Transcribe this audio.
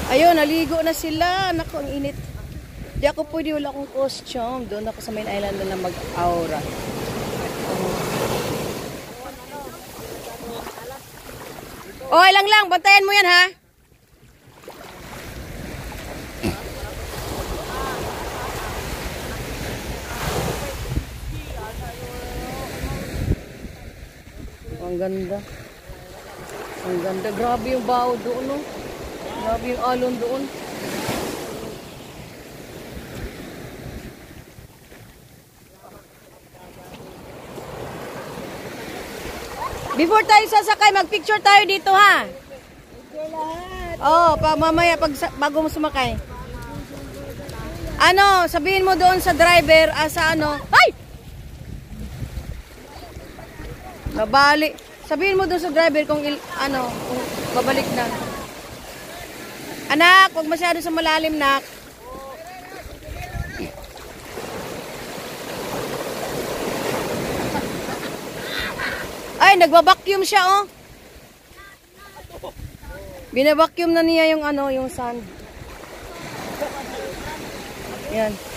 Ayun, naligo na sila. Naku, ang init. Di ako pwede, wala akong costume. Doon ako sa main island na mag-aura. Oh, lang. Bantayan mo yan, ha? Ang ganda. Ang ganda. Grabe yung baho doon, no? Grabe yung alon doon. Before tayo sasakay, mag-picture tayo dito, ha? Oh, mamaya bago mo sumakay. Ano, sabihin mo doon sa driver, sa ano? Ay! Nabali. Sabihin mo doon sa driver kung kung babalik na. Anak, huwag masyado sa malalim, nak. Ay, nagba-vacuum siya, oh. Bina-vacuum na niya yung yung sand. Yan.